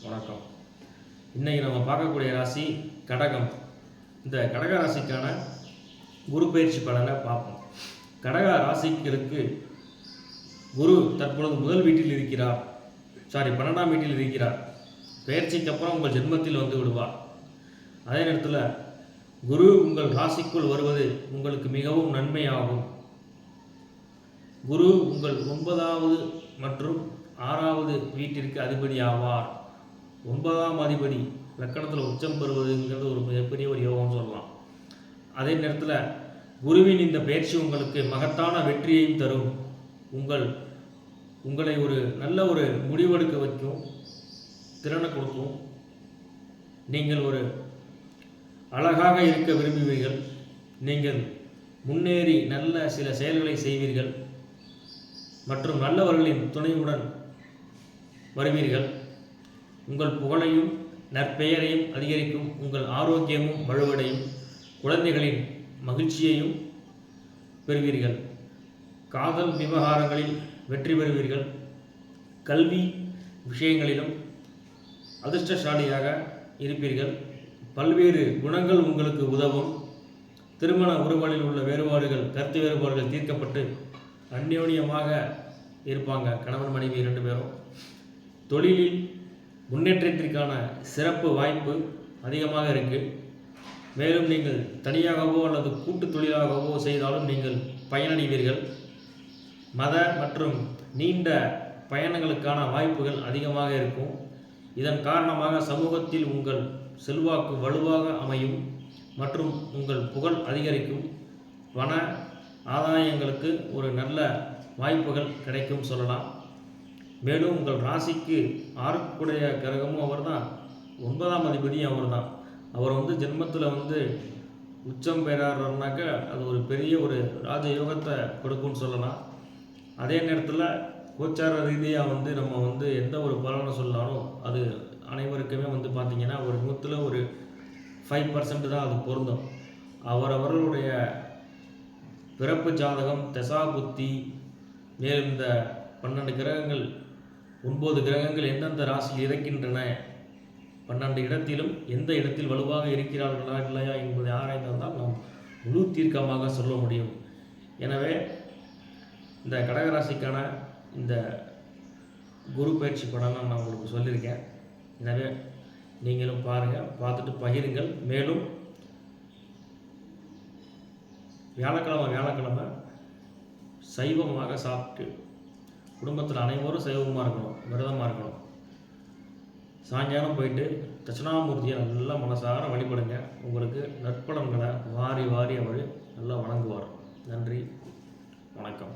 வணக்கம். இன்றைக்கி நம்ம பார்க்கக்கூடிய ராசி கடகம். இந்த கடக ராசிக்கான குரு பயிற்சி பலனை பார்ப்போம். கடக ராசிக்கு குரு தற்பொழுது முதல் வீட்டில் இருக்கிறார், 12ஆம் வீட்டில் இருக்கிறார். பயிற்சிக்கு அப்புறம் உங்கள் ஜென்மத்தில் வந்து விடுவார். அதே நேரத்தில் குரு உங்கள் ராசிக்குள் வருவது உங்களுக்கு மிகவும் நன்மையாகும். குரு உங்கள் 9வது மற்றும் 6வது வீட்டிற்கு அதிபதி ஆவார். 9ஆம் அதிபதி லக்கணத்தில் உச்சம் பெறுவதுங்கிறது ஒரு மிகப்பெரிய ஒரு யோகம்னு சொல்லலாம். அதே நேரத்தில் குருவின் இந்த பயிற்சி உங்களுக்கு மகத்தான வெற்றியையும் தரும். உங்களை ஒரு நல்ல ஒரு முடிவெடுக்க வைக்கும், திறனை கொடுக்கும். நீங்கள் ஒரு அழகாக இருக்க விரும்புவீர்கள். நீங்கள் முன்னேறி நல்ல சில செயல்களை செய்வீர்கள் மற்றும் நல்லவர்களின் துணையுடன் வருவீர்கள். உங்கள் புகழையும் நற்பெயரையும் அதிகரிக்கும். உங்கள் ஆரோக்கியமும் வலுவடையும். குழந்தைகளின் மகிழ்ச்சியையும் பெறுவீர்கள். காதல் விவகாரங்களில் வெற்றி பெறுவீர்கள். கல்வி விஷயங்களிலும் அதிர்ஷ்டசாலியாக இருப்பீர்கள். பல்வேறு குணங்கள் உங்களுக்கு உதவும். திருமண உறவுகளில் உள்ள வேறுபாடுகள், கருத்து வேறுபாடுகள் தீர்க்கப்பட்டு அந்யோன்யமாக இருப்பாங்க கணவன் மனைவி 2 பேரும். தொழிலில் முன்னேற்றத்திற்கான சிறப்பு வாய்ப்பு அதிகமாக இருக்குது. மேலும் நீங்கள் தனியாகவோ அல்லது கூட்டு தொழிலாகவோ செய்தாலும் நீங்கள் பயனடைவீர்கள். மத மற்றும் நீண்ட பயணங்களுக்கான வாய்ப்புகள் அதிகமாக இருக்கும். இதன் காரணமாக சமூகத்தில் உங்கள் செல்வாக்கு வலுவாக அமையும் மற்றும் உங்கள் புகழ் அதிகரிக்கும். பண ஆதாயங்களுக்கு ஒரு நல்ல வாய்ப்புகள் கிடைக்கும் சொல்லலாம். மேலும் உங்கள் ராசிக்கு 6க்குடைய கிரகமும் அவர் தான், 9ஆம் அதிபதியும் அவர் தான். அவர் ஜென்மத்தில் உச்சம் பெறாருனாக்க அது ஒரு பெரிய ஒரு ராஜயோகத்தை கொடுக்கும்னு சொல்லலாம். அதே நேரத்தில் கோச்சார ரீதியாக நம்ம எந்த ஒரு பலனை சொன்னாலும் அது அனைவருக்குமே பார்த்திங்கன்னா ஒரு 100ல் ஒரு 5% தான் அது பொருந்தும். அவரவர்களுடைய பிறப்பு ஜாதகம், தசா புத்தி, மேலும் இந்த 12 கிரகங்கள் 9 கிரகங்கள் எந்தெந்த ராசியில் இருக்கின்றன, 12 இடத்திலும் எந்த இடத்தில் வலுவாக இருக்கிறார்களா இல்லையா என்பதை ஆராய்ந்தால் நாம் முழு தீர்க்கமாக சொல்ல முடியும். எனவே இந்த கடகராசிக்கான இந்த குரு பயிற்சி பலனை நான் உங்களுக்கு சொல்லியிருக்கேன். எனவே நீங்களும் பாருங்கள், பார்த்துட்டு பகிருங்கள். மேலும் வியாழக்கிழமை சைவமாக சாப்பிட்டு குடும்பத்தில் அனைவரும் சைவமாக இருக்கணும், விரதமாக இருக்கணும். சாயங்காலம் போயிட்டு தட்சிணாமூர்த்தியை நல்லா மனசார வழிபடுங்க. உங்களுக்கு நற்பலன்களை வாரி வாரி அவர் நல்லா வணங்குவார். நன்றி, வணக்கம்.